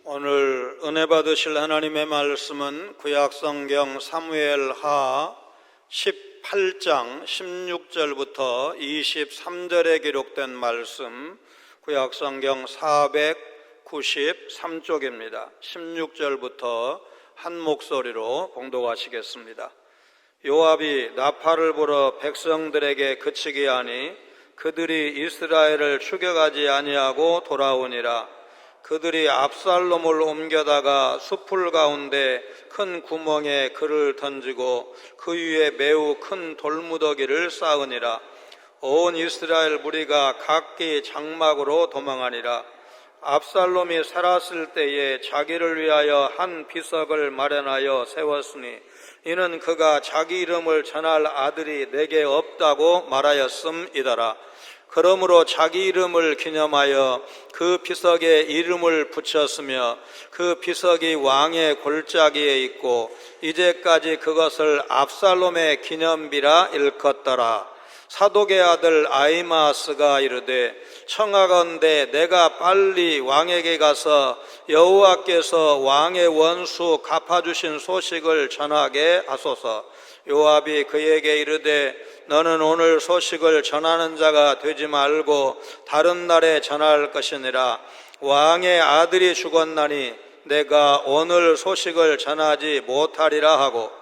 오늘 은혜 받으실 하나님의 말씀은 구약성경 사무엘하 18장 16절부터 23절에 기록된 말씀, 구약성경 493쪽입니다. 16절부터 한 목소리로 봉독하시겠습니다. 요압이 나팔을 불어 백성들에게 그치게 하니 그들이 이스라엘을 추격하지 아니하고 돌아오니라. 그들이 압살롬을 옮겨다가 숲풀 가운데 큰 구멍에 그를 던지고 그 위에 매우 큰 돌무더기를 쌓으니라. 온 이스라엘 무리가 각기 장막으로 도망하니라. 압살롬이 살았을 때에 자기를 위하여 한 비석을 마련하여 세웠으니 이는 그가 자기 이름을 전할 아들이 내게 없다고 말하였음이더라. 그러므로 자기 이름을 기념하여 그 비석에 이름을 붙였으며 그 비석이 왕의 골짜기에 있고 이제까지 그것을 압살롬의 기념비라 일컫더라. 사독의 아들 아히마아스가 이르되 청하건대 내가 빨리 왕에게 가서 여호와께서 왕의 원수 갚아주신 소식을 전하게 하소서. 요압이 그에게 이르되 너는 오늘 소식을 전하는 자가 되지 말고 다른 날에 전할 것이니라. 왕의 아들이 죽었나니 내가 오늘 소식을 전하지 못하리라 하고,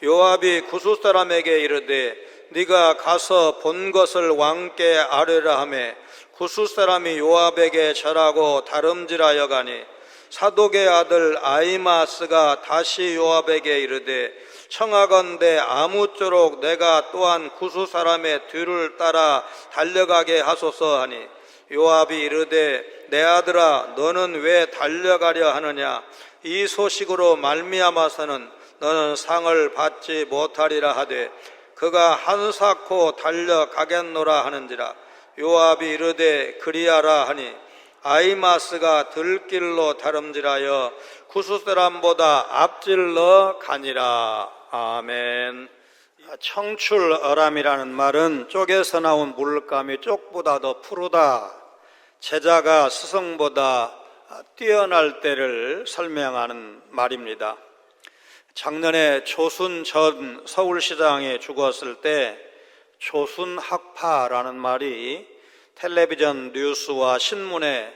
요압이 구스 사람에게 이르되 네가 가서 본 것을 왕께 아뢰라 하매 구스 사람이 요압에게 절하고 다름질하여 가니 사독의 아들 아히마아스가 다시 요압에게 이르되 청하건대 아무쪼록 내가 또한 구스 사람의 뒤를 따라 달려가게 하소서 하니 요압이 이르되 내 아들아 너는 왜 달려가려 하느냐. 이 소식으로 말미암아서는 너는 상을 받지 못하리라 하되 그가 한사코 달려가겠노라 하는지라. 요압이 이르되 그리하라 하니 아히마아스가 들길로 다름질하여 구스 사람보다 앞질러 가니라. 아멘. 청출어람이라는 말은 쪽에서 나온 물감이 쪽보다 더 푸르다, 제자가 스승보다 뛰어날 때를 설명하는 말입니다. 작년에 조순 전 서울시장이 죽었을 때 조순학파라는 말이 텔레비전 뉴스와 신문의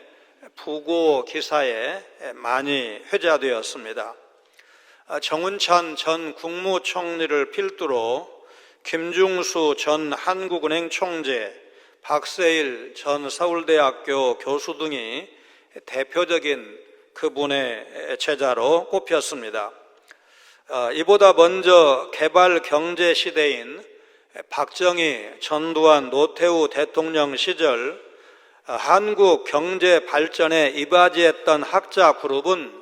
부고 기사에 많이 회자되었습니다. 정운찬 전 국무총리를 필두로 김중수 전 한국은행 총재, 박세일 전 서울대학교 교수 등이 대표적인 그분의 제자로 꼽혔습니다. 이보다 먼저 개발 경제 시대인 박정희, 전두환, 노태우 대통령 시절 한국 경제 발전에 이바지했던 학자 그룹은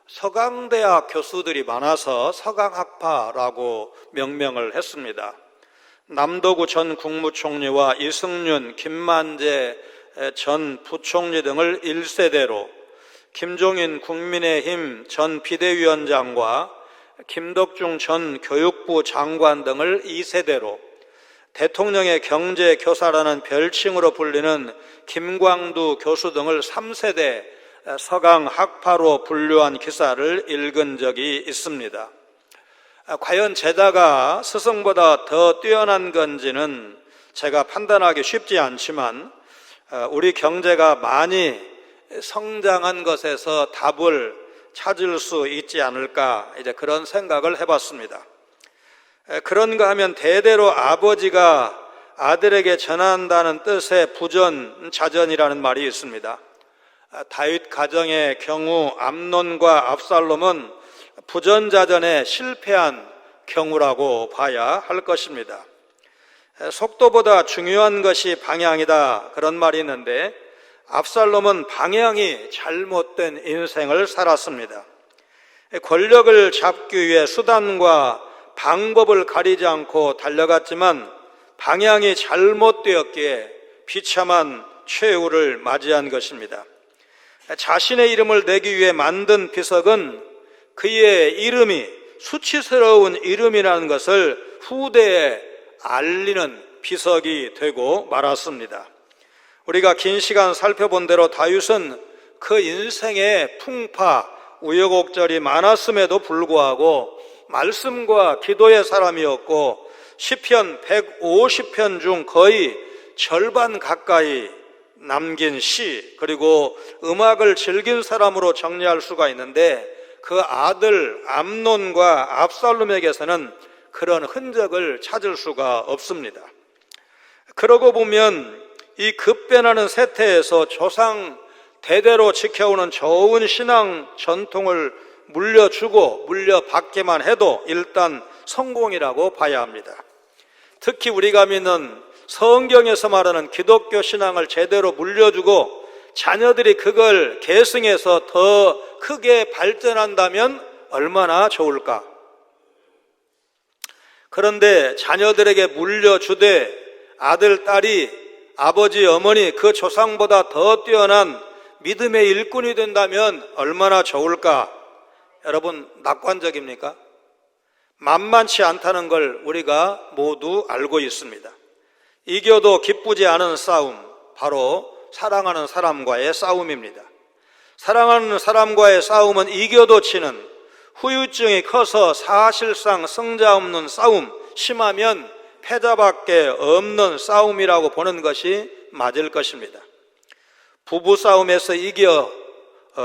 서강대학 교수들이 많아서 서강학파라고 명명을 했습니다. 남도구 전 국무총리와 이승윤, 김만재 전 부총리 등을 1세대로, 김종인 국민의힘 전 비대위원장과 김덕중 전 교육부 장관 등을 2세대로, 대통령의 경제교사라는 별칭으로 불리는 김광두 교수 등을 3세대 서강학파로 분류한 기사를 읽은 적이 있습니다. 과연 제자가 스승보다 더 뛰어난 건지는 제가 판단하기 쉽지 않지만 우리 경제가 많이 성장한 것에서 답을 찾을 수 있지 않을까, 이제 그런 생각을 해봤습니다. 그런가 하면 대대로 아버지가 아들에게 전한다는 뜻의 부전자전이라는 말이 있습니다. 다윗 가정의 경우 암논과 압살롬은 부전자전에 실패한 경우라고 봐야 할 것입니다. 속도보다 중요한 것이 방향이다, 그런 말이 있는데 압살롬은 방향이 잘못된 인생을 살았습니다. 권력을 잡기 위해 수단과 방법을 가리지 않고 달려갔지만 방향이 잘못되었기에 비참한 최후를 맞이한 것입니다. 자신의 이름을 내기 위해 만든 비석은 그의 이름이 수치스러운 이름이라는 것을 후대에 알리는 비석이 되고 말았습니다. 우리가 긴 시간 살펴본 대로 다윗은 그 인생의 풍파, 우여곡절이 많았음에도 불구하고 말씀과 기도의 사람이었고 시편 150편 중 거의 절반 가까이 남긴 시, 그리고 음악을 즐긴 사람으로 정리할 수가 있는데 그 아들 암논과 압살롬에게서는 그런 흔적을 찾을 수가 없습니다. 그러고 보면 이 급변하는 세태에서 조상 대대로 지켜오는 좋은 신앙 전통을 물려주고 물려받기만 해도 일단 성공이라고 봐야 합니다. 특히 우리가 믿는 성경에서 말하는 기독교 신앙을 제대로 물려주고 자녀들이 그걸 계승해서 더 크게 발전한다면 얼마나 좋을까? 그런데 자녀들에게 물려주되 아들, 딸이 아버지, 어머니 그 조상보다 더 뛰어난 믿음의 일꾼이 된다면 얼마나 좋을까? 여러분, 낙관적입니까? 만만치 않다는 걸 우리가 모두 알고 있습니다. 이겨도 기쁘지 않은 싸움, 바로 사랑하는 사람과의 싸움입니다. 사랑하는 사람과의 싸움은 이겨도 치는, 후유증이 커서 사실상 승자 없는 싸움, 심하면 패자밖에 없는 싸움이라고 보는 것이 맞을 것입니다. 부부싸움에서 이겨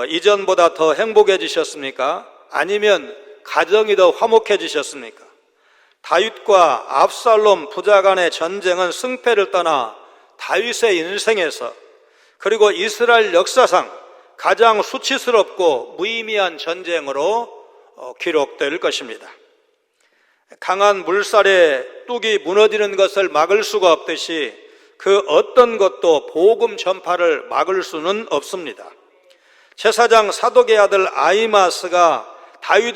이전보다 더 행복해지셨습니까? 아니면 가정이 더 화목해지셨습니까? 다윗과 압살롬 부자 간의 전쟁은 승패를 떠나 다윗의 인생에서, 그리고 이스라엘 역사상 가장 수치스럽고 무의미한 전쟁으로 기록될 것입니다. 강한 물살에 뚝이 무너지는 것을 막을 수가 없듯이 그 어떤 것도 복음 전파를 막을 수는 없습니다. 제사장 사독의 아들 아히마스가 다윗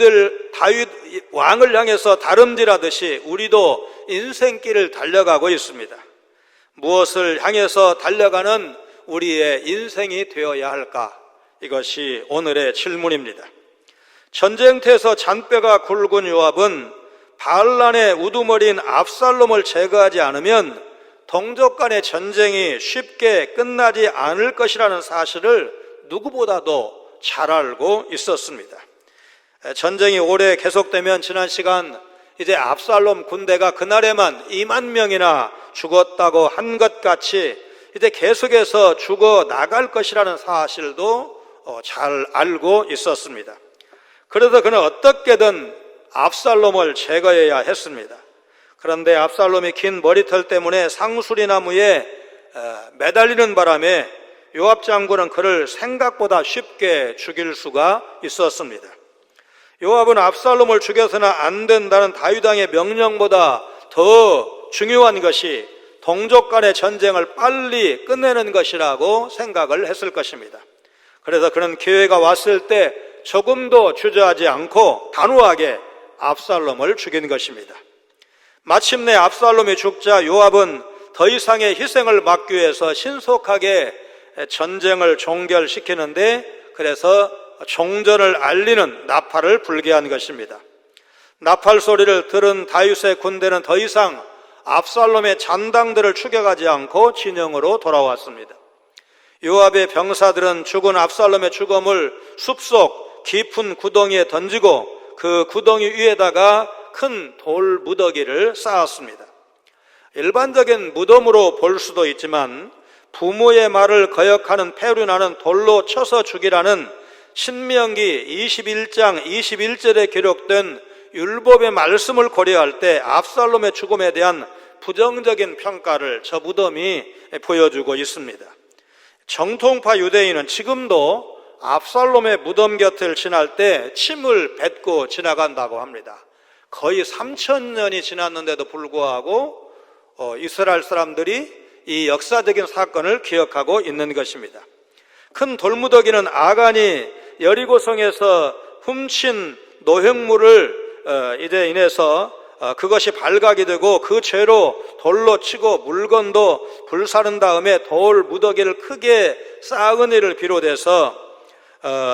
왕을 향해서 다름질하듯이 우리도 인생길을 달려가고 있습니다. 무엇을 향해서 달려가는 우리의 인생이 되어야 할까? 이것이 오늘의 질문입니다. 전쟁터에서 잔뼈가 굵은 요압은 바알란의 우두머리인 압살롬을 제거하지 않으면 동족 간의 전쟁이 쉽게 끝나지 않을 것이라는 사실을 누구보다도 잘 알고 있었습니다. 전쟁이 오래 계속되면 지난 시간 이제 압살롬 군대가 그날에만 2만 명이나 죽었다고 한 것 같이 이제 계속해서 죽어 나갈 것이라는 사실도 잘 알고 있었습니다. 그래서 그는 어떻게든 압살롬을 제거해야 했습니다. 그런데 압살롬이 긴 머리털 때문에 상수리나무에 매달리는 바람에 요압 장군은 그를 생각보다 쉽게 죽일 수가 있었습니다. 요압은 압살롬을 죽여서는 안 된다는 다윗 왕의 명령보다 더 중요한 것이 동족 간의 전쟁을 빨리 끝내는 것이라고 생각을 했을 것입니다. 그래서 그는 기회가 왔을 때 조금도 주저하지 않고 단호하게 압살롬을 죽인 것입니다. 마침내 압살롬이 죽자 요압은 더 이상의 희생을 막기 위해서 신속하게 전쟁을 종결시키는데, 그래서 종전을 알리는 나팔을 불게 한 것입니다. 나팔 소리를 들은 다윗의 군대는 더 이상 압살롬의 잔당들을 추격하지 않고 진영으로 돌아왔습니다. 요압의 병사들은 죽은 압살롬의 죽음을 숲속 깊은 구덩이에 던지고 그 구덩이 위에다가 큰 돌 무더기를 쌓았습니다. 일반적인 무덤으로 볼 수도 있지만 부모의 말을 거역하는 패륜하는 돌로 쳐서 죽이라는 신명기 21장 21절에 기록된 율법의 말씀을 고려할 때 압살롬의 죽음에 대한 부정적인 평가를 저 무덤이 보여주고 있습니다. 정통파 유대인은 지금도 압살롬의 무덤 곁을 지날 때 침을 뱉고 지나간다고 합니다. 거의 3,000년이 지났는데도 불구하고 이스라엘 사람들이 이 역사적인 사건을 기억하고 있는 것입니다. 큰 돌무더기는 아간이 여리고성에서 훔친 노획물을 이제 인해서 그것이 발각이 되고 그 죄로 돌로 치고 물건도 불사른 다음에 돌 무더기를 크게 쌓은 일을 비롯해서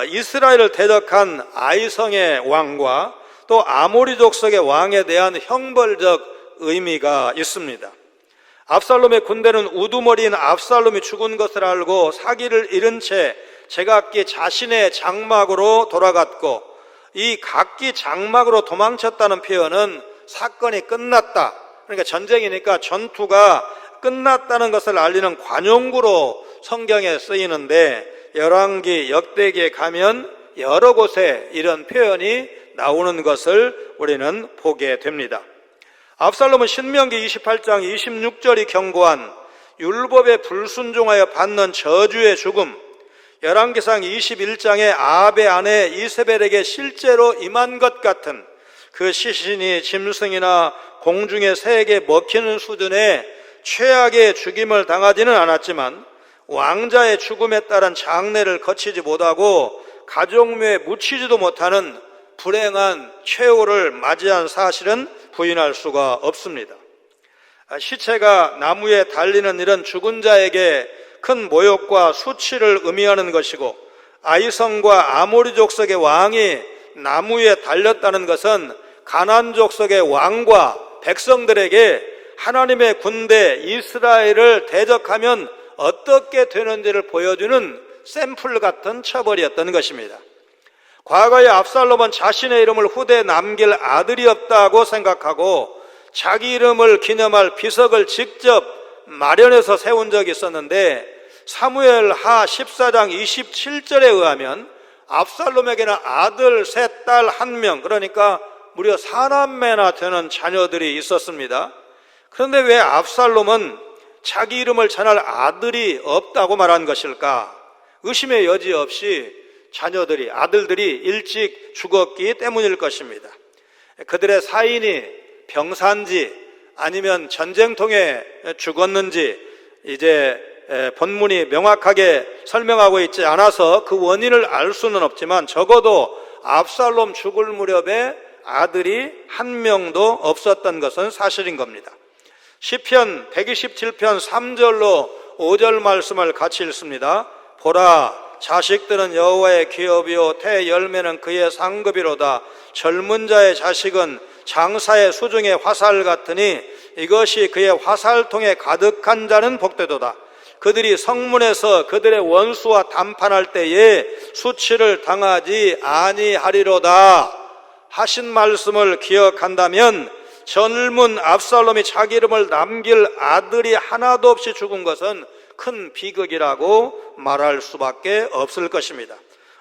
이스라엘을 대적한 아이성의 왕과 또 아모리 족속의 왕에 대한 형벌적 의미가 있습니다. 압살롬의 군대는 우두머리인 압살롬이 죽은 것을 알고 사기를 잃은 채 제각기 자신의 장막으로 돌아갔고, 이 각기 장막으로 도망쳤다는 표현은 사건이 끝났다, 그러니까 전쟁이니까 전투가 끝났다는 것을 알리는 관용구로 성경에 쓰이는데, 열왕기, 역대기에 가면 여러 곳에 이런 표현이 나오는 것을 우리는 보게 됩니다. 압살롬은 신명기 28장 26절이 경고한 율법에 불순종하여 받는 저주의 죽음, 열왕기상 21장에 아합의 아내 이세벨에게 실제로 임한 것 같은 그 시신이 짐승이나 공중의 새에게 먹히는 수준의 최악의 죽임을 당하지는 않았지만, 왕자의 죽음에 따른 장례를 거치지 못하고 가족묘에 묻히지도 못하는 불행한 최후를 맞이한 사실은 부인할 수가 없습니다. 시체가 나무에 달리는 일은 죽은 자에게 큰 모욕과 수치를 의미하는 것이고, 아이성과 아모리 족속의 왕이 나무에 달렸다는 것은 가나안 족속의 왕과 백성들에게 하나님의 군대 이스라엘을 대적하면 어떻게 되는지를 보여주는 샘플 같은 처벌이었던 것입니다. 과거에 압살롬은 자신의 이름을 후대에 남길 아들이 없다고 생각하고 자기 이름을 기념할 비석을 직접 마련해서 세운 적이 있었는데, 사무엘하 14장 27절에 의하면 압살롬에게는 아들 셋, 딸 1명, 그러니까 무려 4남매나 되는 자녀들이 있었습니다. 그런데 왜 압살롬은 자기 이름을 전할 아들이 없다고 말한 것일까? 의심의 여지 없이 아들들이 일찍 죽었기 때문일 것입니다. 그들의 사인이 병사인지 아니면 전쟁통에 죽었는지 이제 본문이 명확하게 설명하고 있지 않아서 그 원인을 알 수는 없지만, 적어도 압살롬 죽을 무렵에 아들이 1명도 없었던 것은 사실인 겁니다. 시편 127편 3절로 5절 말씀을 같이 읽습니다. 보라, 자식들은 여호와의 기업이요 태 열매는 그의 상급이로다. 젊은 자의 자식은 장사의 수중의 화살 같으니 이것이 그의 화살통에 가득한 자는 복되도다. 그들이 성문에서 그들의 원수와 담판할 때에 수치를 당하지 아니하리로다 하신 말씀을 기억한다면, 젊은 압살롬이 자기 이름을 남길 아들이 하나도 없이 죽은 것은 큰 비극이라고 말할 수밖에 없을 것입니다.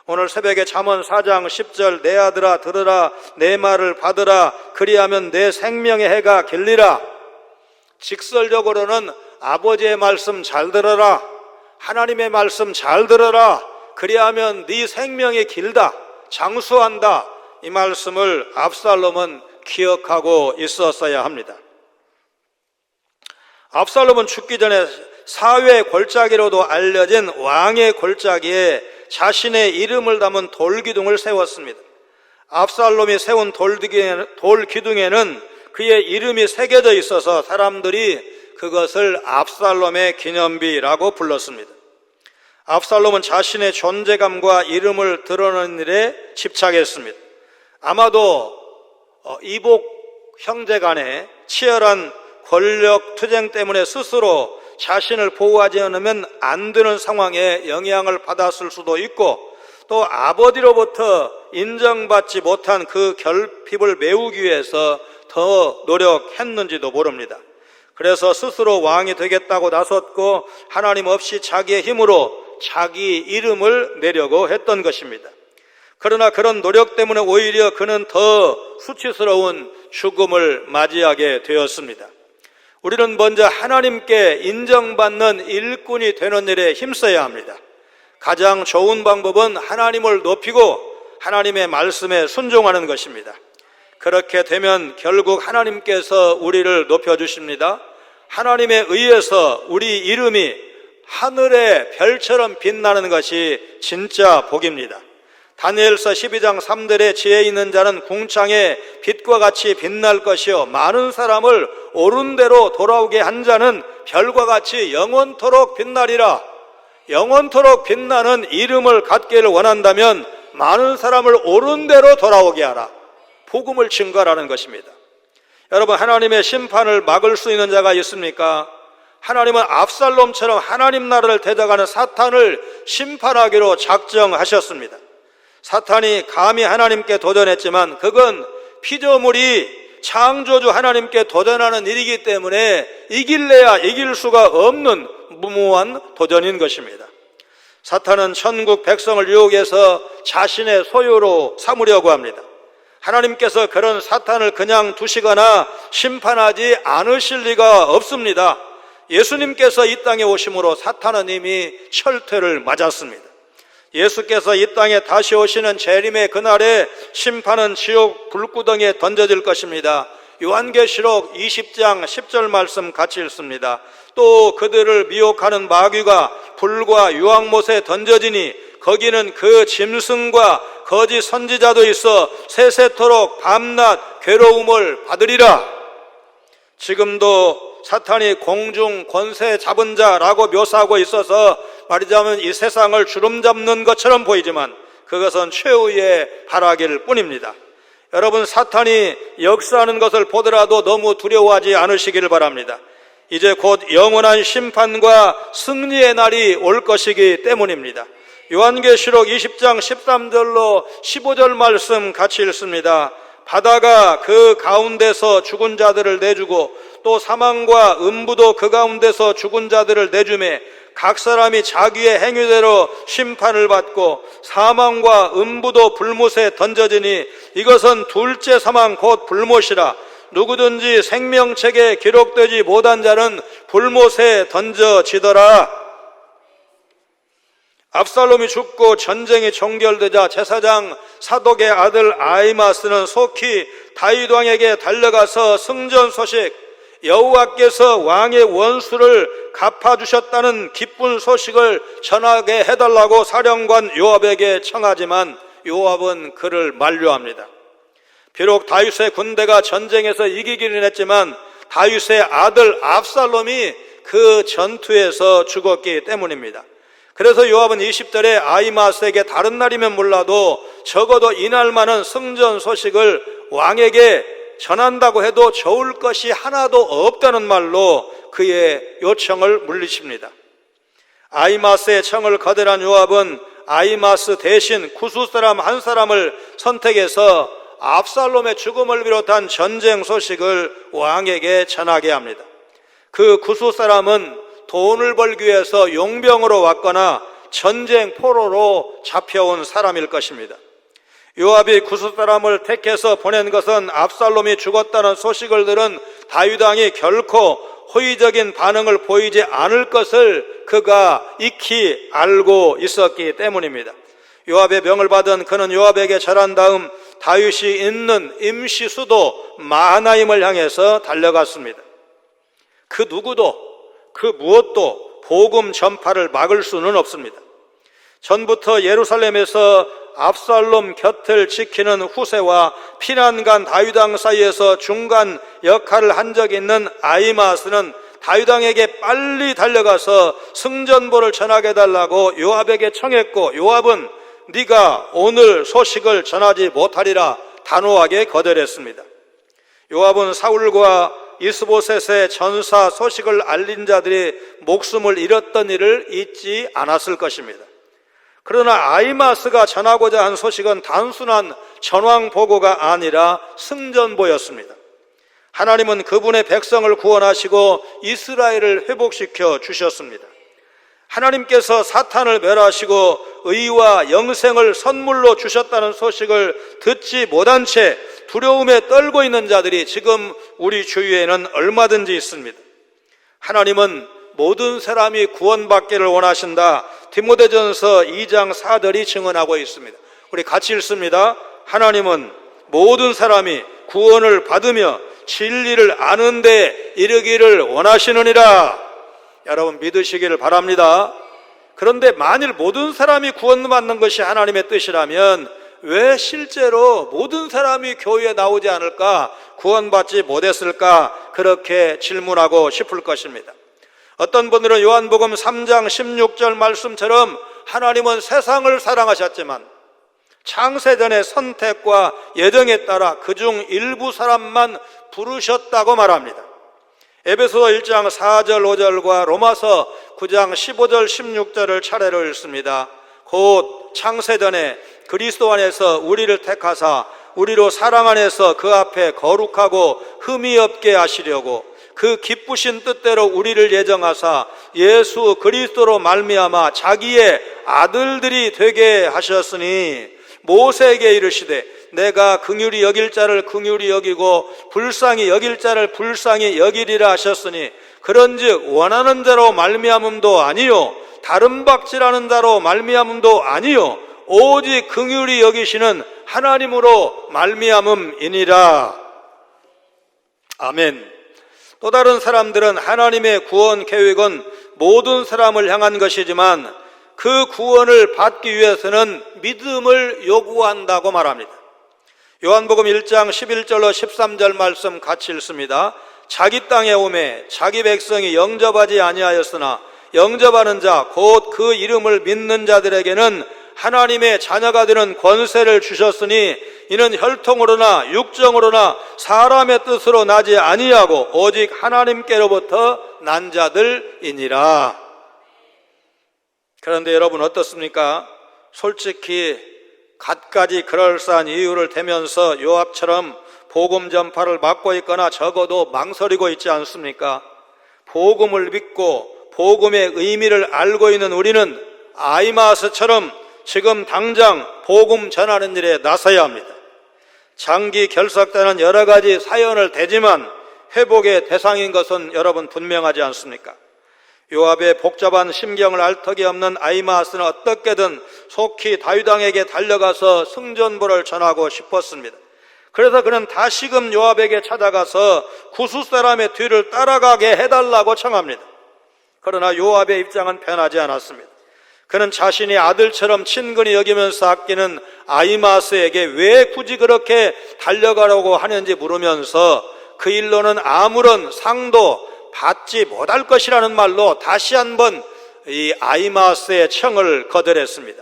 오늘 새벽에 잠언 4장 10절, 내 아들아 들으라, 내 말을 받으라, 그리하면 내 생명의 해가 길리라. 직설적으로는 아버지의 말씀 잘 들어라, 하나님의 말씀 잘 들어라, 그리하면 네 생명이 길다, 장수한다, 이 말씀을 압살롬은 기억하고 있었어야 합니다. 압살롬은 죽기 전에 사회 골짜기로도 알려진 왕의 골짜기에 자신의 이름을 담은 돌기둥을 세웠습니다. 압살롬이 세운 돌기둥에는 그의 이름이 새겨져 있어서 사람들이 그것을 압살롬의 기념비라고 불렀습니다. 압살롬은 자신의 존재감과 이름을 드러내는 일에 집착했습니다. 아마도 이복 형제 간의 치열한 권력 투쟁 때문에 스스로 자신을 보호하지 않으면 안 되는 상황에 영향을 받았을 수도 있고, 또 아버지로부터 인정받지 못한 그 결핍을 메우기 위해서 더 노력했는지도 모릅니다. 그래서 스스로 왕이 되겠다고 나섰고 하나님 없이 자기의 힘으로 자기 이름을 내려고 했던 것입니다. 그러나 그런 노력 때문에 오히려 그는 더 수치스러운 죽음을 맞이하게 되었습니다. 우리는 먼저 하나님께 인정받는 일꾼이 되는 일에 힘써야 합니다. 가장 좋은 방법은 하나님을 높이고 하나님의 말씀에 순종하는 것입니다. 그렇게 되면 결국 하나님께서 우리를 높여주십니다. 하나님에 의해서 우리 이름이 하늘의 별처럼 빛나는 것이 진짜 복입니다. 다니엘서 12장 3절에 지혜 있는 자는 궁창에 빛과 같이 빛날 것이요 많은 사람을 옳은 대로 돌아오게 한 자는 별과 같이 영원토록 빛나리라. 영원토록 빛나는 이름을 갖기를 원한다면 많은 사람을 옳은 대로 돌아오게 하라. 복음을 증거하라는 것입니다. 여러분, 하나님의 심판을 막을 수 있는 자가 있습니까? 하나님은 압살롬처럼 하나님 나라를 대적하는 사탄을 심판하기로 작정하셨습니다. 사탄이 감히 하나님께 도전했지만 그건 피조물이 창조주 하나님께 도전하는 일이기 때문에 이길래야 이길 수가 없는 무모한 도전인 것입니다. 사탄은 천국 백성을 유혹해서 자신의 소유로 삼으려고 합니다. 하나님께서 그런 사탄을 그냥 두시거나 심판하지 않으실 리가 없습니다. 예수님께서 이 땅에 오심으로 사탄은 이미 철퇴를 맞았습니다. 예수께서 이 땅에 다시 오시는 재림의 그날에 심판은 지옥 불구덩이에 던져질 것입니다. 요한계시록 20장 10절 말씀 같이 읽습니다. 또 그들을 미혹하는 마귀가 불과 유황못에 던져지니 거기는 그 짐승과 거짓 선지자도 있어 세세토록 밤낮 괴로움을 받으리라. 지금도 사탄이 공중 권세 잡은 자라고 묘사하고 있어서 말하자면 이 세상을 주름잡는 것처럼 보이지만 그것은 최후의 발악일 뿐입니다. 여러분, 사탄이 역사하는 것을 보더라도 너무 두려워하지 않으시기를 바랍니다. 이제 곧 영원한 심판과 승리의 날이 올 것이기 때문입니다. 요한계시록 20장 13절로 15절 말씀 같이 읽습니다. 바다가 그 가운데서 죽은 자들을 내주고 또 사망과 음부도 그 가운데서 죽은 자들을 내주매 각 사람이 자기의 행위대로 심판을 받고 사망과 음부도 불못에 던져지니 이것은 둘째 사망 곧 불못이라. 누구든지 생명책에 기록되지 못한 자는 불못에 던져지더라. 압살롬이 죽고 전쟁이 종결되자 제사장 사독의 아들 아히마스는 속히 다윗 왕에게 달려가서 승전 소식, 여호와께서 왕의 원수를 갚아주셨다는 기쁜 소식을 전하게 해달라고 사령관 요압에게 청하지만 요압은 그를 만류합니다. 비록 다윗의 군대가 전쟁에서 이기기는 했지만 다윗의 아들 압살롬이 그 전투에서 죽었기 때문입니다. 그래서 요압은 20절에 아히마스에게 다른 날이면 몰라도 적어도 이날만은 승전 소식을 왕에게 전한다고 해도 좋을 것이 하나도 없다는 말로 그의 요청을 물리칩니다. 아히마스의 청을 거절한 요압은 아히마스 대신 구스 사람 한 사람을 선택해서 압살롬의 죽음을 비롯한 전쟁 소식을 왕에게 전하게 합니다. 그 구스 사람은 돈을 벌기 위해서 용병으로 왔거나 전쟁 포로로 잡혀온 사람일 것입니다. 요압이 구스 사람을 택해서 보낸 것은 압살롬이 죽었다는 소식을 들은 다윗 왕이 결코 호의적인 반응을 보이지 않을 것을 그가 익히 알고 있었기 때문입니다. 요압의 명을 받은 그는 요압에게 절한 다음 다윗이 있는 임시 수도 마하나임을 향해서 달려갔습니다. 그 누구도 그 무엇도 복음 전파를 막을 수는 없습니다. 전부터 예루살렘에서 압살롬 곁을 지키는 후세와 피난간 다윗 왕 사이에서 중간 역할을 한 적이 있는 아히마스는 다윗 왕에게 빨리 달려가서 승전보를 전하게 해달라고 요압에게 청했고 요압은 네가 오늘 소식을 전하지 못하리라 단호하게 거절했습니다. 요압은 사울과 이스보셋의 전사 소식을 알린 자들이 목숨을 잃었던 일을 잊지 않았을 것입니다. 그러나 아히마스가 전하고자 한 소식은 단순한 전황 보고가 아니라 승전보였습니다. 하나님은 그분의 백성을 구원하시고 이스라엘을 회복시켜 주셨습니다. 하나님께서 사탄을 멸하시고 의와 영생을 선물로 주셨다는 소식을 듣지 못한 채 두려움에 떨고 있는 자들이 지금 우리 주위에는 얼마든지 있습니다. 하나님은 모든 사람이 구원받기를 원하신다. 디모데전서 2장 4절이 증언하고 있습니다. 우리 같이 읽습니다. 하나님은 모든 사람이 구원을 받으며 진리를 아는 데 이르기를 원하시느니라. 여러분 믿으시기를 바랍니다. 그런데 만일 모든 사람이 구원받는 것이 하나님의 뜻이라면 왜 실제로 모든 사람이 교회에 나오지 않을까, 구원받지 못했을까, 그렇게 질문하고 싶을 것입니다. 어떤 분들은 요한복음 3장 16절 말씀처럼 하나님은 세상을 사랑하셨지만 창세전의 선택과 예정에 따라 그중 일부 사람만 부르셨다고 말합니다. 에베소 1장 4절 5절과 로마서 9장 15절 16절을 차례로 읽습니다. 곧 창세전에 그리스도 안에서 우리를 택하사 우리로 사랑 안에서 그 앞에 거룩하고 흠이 없게 하시려고 그 기쁘신 뜻대로 우리를 예정하사 예수 그리스도로 말미암아 자기의 아들들이 되게 하셨으니 모세에게 이르시되 내가 긍휼히 여길 자를 긍휼히 여기고 불쌍히 여길 자를 불쌍히 여기리라 하셨으니 그런즉 원하는 자로 말미암음도 아니요 다른 박질하는 자로 말미암음도 아니요 오직 긍휼히 여기시는 하나님으로 말미암음이니라. 아멘. 또 다른 사람들은 하나님의 구원 계획은 모든 사람을 향한 것이지만 그 구원을 받기 위해서는 믿음을 요구한다고 말합니다. 요한복음 1장 11절로 13절 말씀 같이 읽습니다. 자기 땅에 오매 자기 백성이 영접하지 아니하였으나 영접하는 자 곧 그 이름을 믿는 자들에게는 하나님의 자녀가 되는 권세를 주셨으니 이는 혈통으로나 육정으로나 사람의 뜻으로 나지 아니하고 오직 하나님께로부터 난 자들이니라. 그런데 여러분 어떻습니까? 솔직히 갖가지 그럴싸한 이유를 대면서 요압처럼 복음 전파를 막고 있거나 적어도 망설이고 있지 않습니까? 복음을 믿고 복음의 의미를 알고 있는 우리는 아이마스처럼 지금 당장 복음 전하는 일에 나서야 합니다. 장기 결석되는 여러 가지 사연을 대지만 회복의 대상인 것은 여러분 분명하지 않습니까? 요압의 복잡한 심경을 알 턱이 없는 아히마아스는 어떻게든 속히 다윗 왕에게 달려가서 승전보를 전하고 싶었습니다. 그래서 그는 다시금 요압에게 찾아가서 구스 사람의 뒤를 따라가게 해달라고 청합니다. 그러나 요압의 입장은 변하지 않았습니다. 그는 자신이 아들처럼 친근히 여기면서 아끼는 아히마아스에게 왜 굳이 그렇게 달려가려고 하는지 물으면서 그 일로는 아무런 상도 받지 못할 것이라는 말로 다시 한번 이 아히마아스의 청을 거절했습니다.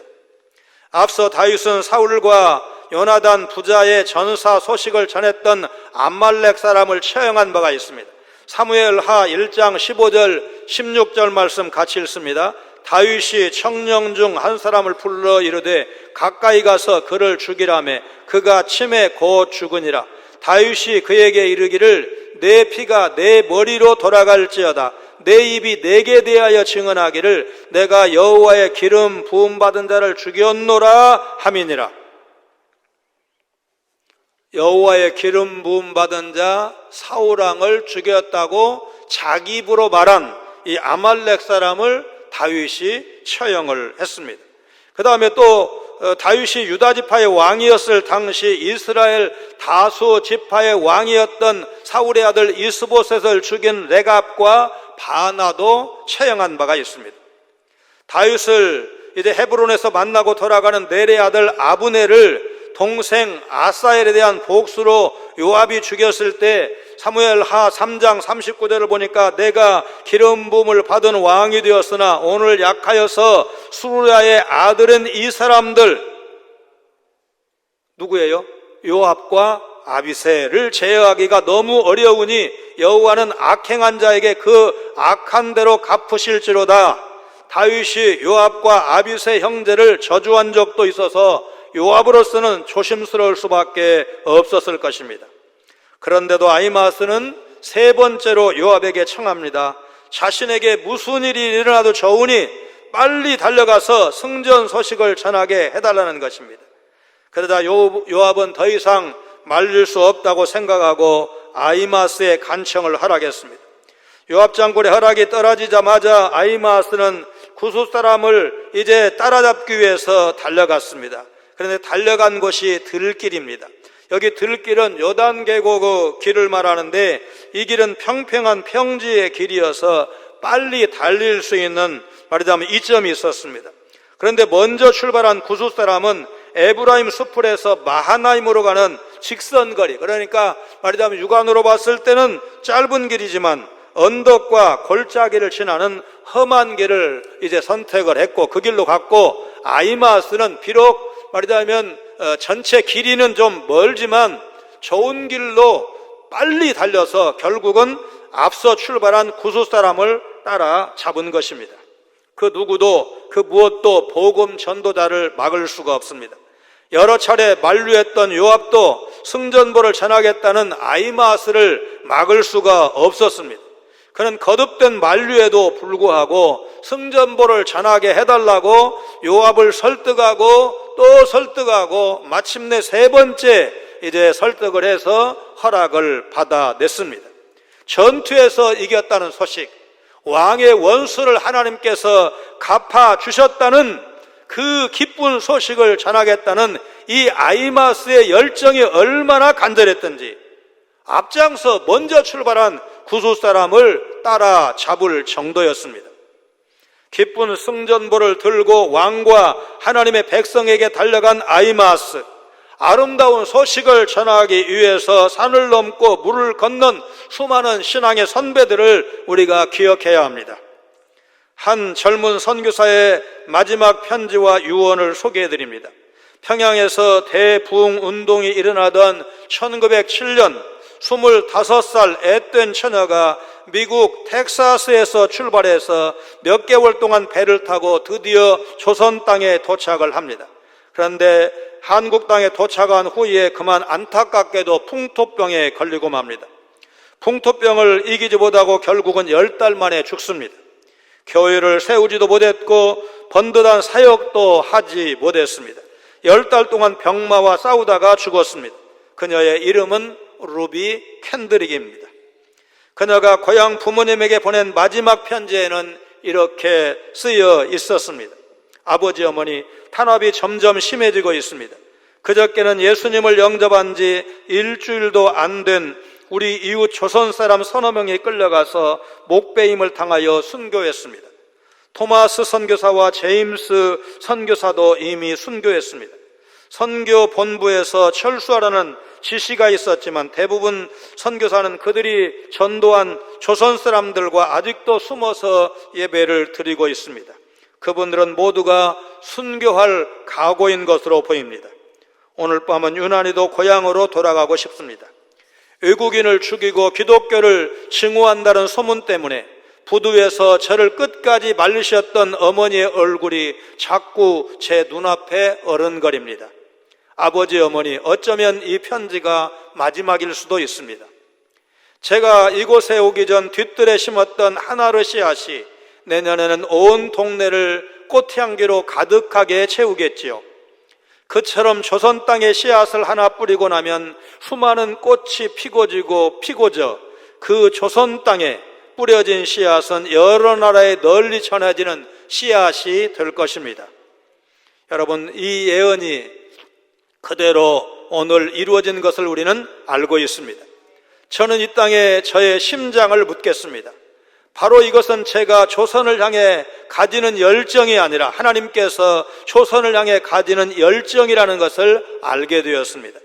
앞서 다윗은 사울과 요나단 부자의 전사 소식을 전했던 암말렉 사람을 처형한 바가 있습니다. 사무엘하 1장 15절 16절 말씀 같이 읽습니다. 다윗이 청령 중 한 사람을 불러 이르되 가까이 가서 그를 죽이라매 그가 침에 곧 죽으니라. 다윗이 그에게 이르기를 내 피가 내 머리로 돌아갈지어다. 내 입이 내게 대하여 증언하기를 내가 여호와의 기름 부음 받은 자를 죽였노라 함이니라. 여호와의 기름 부음 받은 자 사울 왕을 죽였다고 자기 입으로 말한 이 아말렉 사람을 다윗이 처형을 했습니다. 그 다음에 또 다윗이 유다 지파의 왕이었을 당시 이스라엘 다수 지파의 왕이었던 사울의 아들 이스보셋을 죽인 레갑과 바나도 처형한 바가 있습니다. 다윗을 이제 헤브론에서 만나고 돌아가는 넬의 아들 아브넬을 동생 아사엘에 대한 복수로 요압이 죽였을 때 사무엘하 3장 39절을 보니까 내가 기름 부음을 받은 왕이 되었으나 오늘 약하여서 수르야의 아들은 이 사람들 누구예요? 요압과 아비새를 제어하기가 너무 어려우니 여호와는 악행한 자에게 그 악한 대로 갚으실지로다. 다윗이 요압과 아비새 형제를 저주한 적도 있어서 요압으로서는 조심스러울 수밖에 없었을 것입니다. 그런데도 아히마아스는 세 번째로 요압에게 청합니다. 자신에게 무슨 일이 일어나도 좋으니 빨리 달려가서 승전 소식을 전하게 해달라는 것입니다. 그러다 요압은 더 이상 말릴 수 없다고 생각하고 아히마아스의 간청을 허락했습니다. 요압 장군의 허락이 떨어지자마자 아히마아스는 구스 사람을 이제 따라잡기 위해서 달려갔습니다. 그런데 달려간 곳이 들길입니다. 여기 들길은 요단 계곡의 길을 말하는데 이 길은 평평한 평지의 길이어서 빨리 달릴 수 있는 말하자면 이점이 있었습니다. 그런데 먼저 출발한 구스 사람은 에브라임 수풀에서 마하나임으로 가는 직선거리, 그러니까 말하자면 육안으로 봤을 때는 짧은 길이지만 언덕과 골짜기를 지나는 험한 길을 이제 선택을 했고 그 길로 갔고, 아히마아스는 비록 말하자면 전체 길이는 좀 멀지만 좋은 길로 빨리 달려서 결국은 앞서 출발한 구수 사람을 따라 잡은 것입니다. 그 누구도 그 무엇도 복음 전도자를 막을 수가 없습니다. 여러 차례 만류했던 요압도 승전보를 전하겠다는 아히마스를 막을 수가 없었습니다. 그는 거듭된 만류에도 불구하고 승전보를 전하게 해달라고 요압을 설득하고 또 설득하고 마침내 세 번째 이제 설득을 해서 허락을 받아냈습니다. 전투에서 이겼다는 소식, 왕의 원수를 하나님께서 갚아주셨다는 그 기쁜 소식을 전하겠다는 이 아히마스의 열정이 얼마나 간절했던지 앞장서 먼저 출발한 구수 사람을 따라 잡을 정도였습니다. 기쁜 승전보를 들고 왕과 하나님의 백성에게 달려간 아히마스, 아름다운 소식을 전하기 위해서 산을 넘고 물을 건넌 수많은 신앙의 선배들을 우리가 기억해야 합니다. 한 젊은 선교사의 마지막 편지와 유언을 소개해드립니다. 평양에서 대부흥 운동이 일어나던 1907년 25살 앳된 처녀가 미국 텍사스에서 출발해서 몇 개월 동안 배를 타고 드디어 조선 땅에 도착을 합니다. 그런데 한국 땅에 도착한 후에 그만 안타깝게도 풍토병에 걸리고 맙니다. 풍토병을 이기지 못하고 결국은 10달 만에 죽습니다. 교회를 세우지도 못했고 번듯한 사역도 하지 못했습니다. 10달 동안 병마와 싸우다가 죽었습니다. 그녀의 이름은 루비 캔드릭입니다. 그녀가 고향 부모님에게 보낸 마지막 편지에는 이렇게 쓰여 있었습니다. 아버지 어머니, 탄압이 점점 심해지고 있습니다. 그저께는 예수님을 영접한 지 일주일도 안 된 우리 이웃 조선 사람 서너 명이 끌려가서 목배임을 당하여 순교했습니다. 토마스 선교사와 제임스 선교사도 이미 순교했습니다. 선교 본부에서 철수하라는 지시가 있었지만 대부분 선교사는 그들이 전도한 조선 사람들과 아직도 숨어서 예배를 드리고 있습니다. 그분들은 모두가 순교할 각오인 것으로 보입니다. 오늘 밤은 유난히도 고향으로 돌아가고 싶습니다. 외국인을 죽이고 기독교를 증오한다는 소문 때문에 부두에서 저를 끝까지 말리셨던 어머니의 얼굴이 자꾸 제 눈앞에 어른거립니다. 아버지 어머니, 어쩌면 이 편지가 마지막일 수도 있습니다. 제가 이곳에 오기 전 뒤뜰에 심었던 하나르 씨앗이 내년에는 온 동네를 꽃향기로 가득하게 채우겠지요. 그처럼 조선 땅에 씨앗을 하나 뿌리고 나면 수많은 꽃이 피고지고 피고져 그 조선 땅에 뿌려진 씨앗은 여러 나라에 널리 전해지는 씨앗이 될 것입니다. 여러분, 이 예언이 그대로 오늘 이루어진 것을 우리는 알고 있습니다. 저는 이 땅에 저의 심장을 묻겠습니다. 바로 이것은 제가 조선을 향해 가지는 열정이 아니라 하나님께서 조선을 향해 가지는 열정이라는 것을 알게 되었습니다.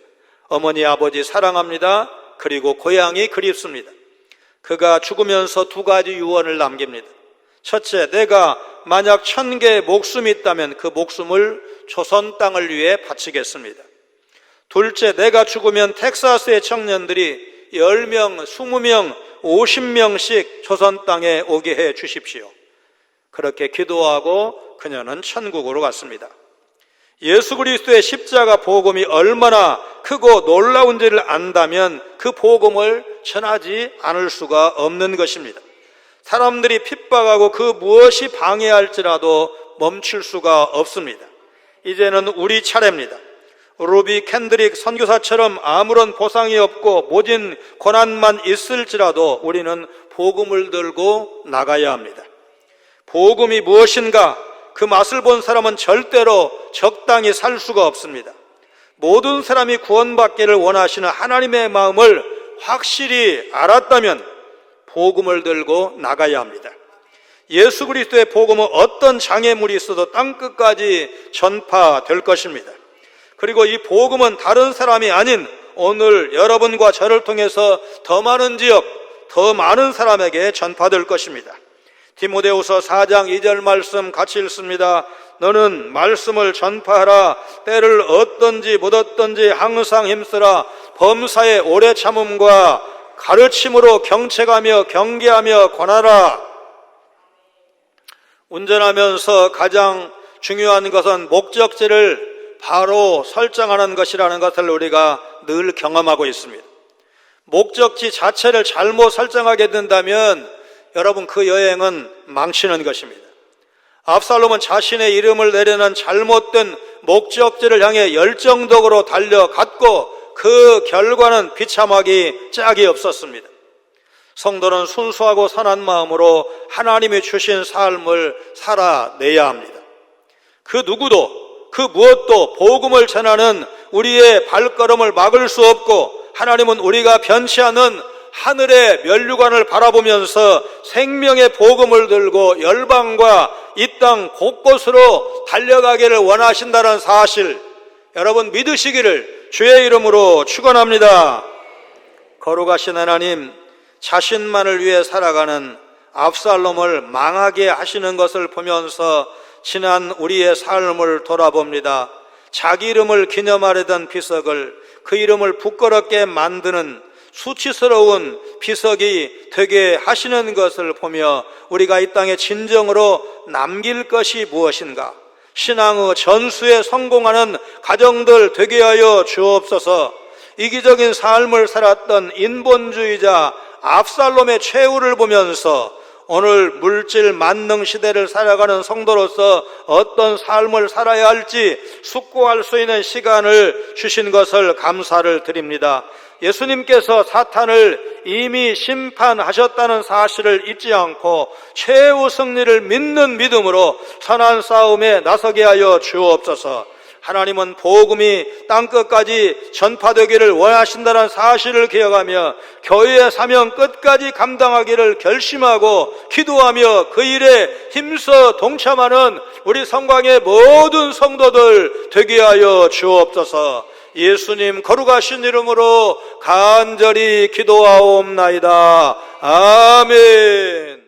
어머니, 아버지 사랑합니다. 그리고 고향이 그립습니다. 그가 죽으면서 두 가지 유언을 남깁니다. 첫째, 내가 만약 1000개의 목숨이 있다면 그 목숨을 조선 땅을 위해 바치겠습니다. 둘째, 내가 죽으면 텍사스의 청년들이 10명, 20명, 50명씩 조선 땅에 오게 해 주십시오. 그렇게 기도하고 그녀는 천국으로 갔습니다. 예수 그리스도의 십자가 복음이 얼마나 크고 놀라운지를 안다면 그 복음을 전하지 않을 수가 없는 것입니다. 사람들이 핍박하고 그 무엇이 방해할지라도 멈출 수가 없습니다. 이제는 우리 차례입니다. 루비 캔드릭 선교사처럼 아무런 보상이 없고 모진 고난만 있을지라도 우리는 복음을 들고 나가야 합니다. 복음이 무엇인가? 그 맛을 본 사람은 절대로 적당히 살 수가 없습니다. 모든 사람이 구원받기를 원하시는 하나님의 마음을 확실히 알았다면 복음을 들고 나가야 합니다. 예수 그리스도의 복음은 어떤 장애물이 있어도 땅끝까지 전파될 것입니다. 그리고 이 복음은 다른 사람이 아닌 오늘 여러분과 저를 통해서 더 많은 지역, 더 많은 사람에게 전파될 것입니다. 디모데후서 4장 2절 말씀 같이 읽습니다. 너는 말씀을 전파하라. 때를 얻든지 못 얻든지 항상 힘쓰라. 범사의 오래 참음과 가르침으로 경책하며 경계하며 권하라. 운전하면서 가장 중요한 것은 목적지를 바로 설정하는 것이라는 것을 우리가 늘 경험하고 있습니다. 목적지 자체를 잘못 설정하게 된다면 여러분 그 여행은 망치는 것입니다. 압살롬은 자신의 이름을 내려는 잘못된 목적지를 향해 열정적으로 달려갔고 그 결과는 비참하기 짝이 없었습니다. 성도는 순수하고 선한 마음으로 하나님이 주신 삶을 살아내야 합니다. 그 누구도 그 무엇도 복음을 전하는 우리의 발걸음을 막을 수 없고, 하나님은 우리가 변치 않는 하늘의 면류관을 바라보면서 생명의 복음을 들고 열방과 이 땅 곳곳으로 달려가기를 원하신다는 사실, 여러분 믿으시기를 주의 이름으로 축원합니다. 거룩하신 하나님, 자신만을 위해 살아가는 압살롬을 망하게 하시는 것을 보면서 지난 우리의 삶을 돌아봅니다. 자기 이름을 기념하려던 비석을, 그 이름을 부끄럽게 만드는 수치스러운 비석이 되게 하시는 것을 보며 우리가 이 땅에 진정으로 남길 것이 무엇인가? 신앙의 전수에 성공하는 가정들 되게 하여 주옵소서. 이기적인 삶을 살았던 인본주의자 압살롬의 최후를 보면서 오늘 물질 만능 시대를 살아가는 성도로서 어떤 삶을 살아야 할지 숙고할 수 있는 시간을 주신 것을 감사를 드립니다. 예수님께서 사탄을 이미 심판하셨다는 사실을 잊지 않고 최후 승리를 믿는 믿음으로 선한 싸움에 나서게 하여 주옵소서. 하나님은 복음이 땅끝까지 전파되기를 원하신다는 사실을 기억하며 교회의 사명 끝까지 감당하기를 결심하고 기도하며 그 일에 힘써 동참하는 우리 성광의 모든 성도들 되게 하여 주옵소서. 예수님 거룩하신 이름으로 간절히 기도하옵나이다. 아멘.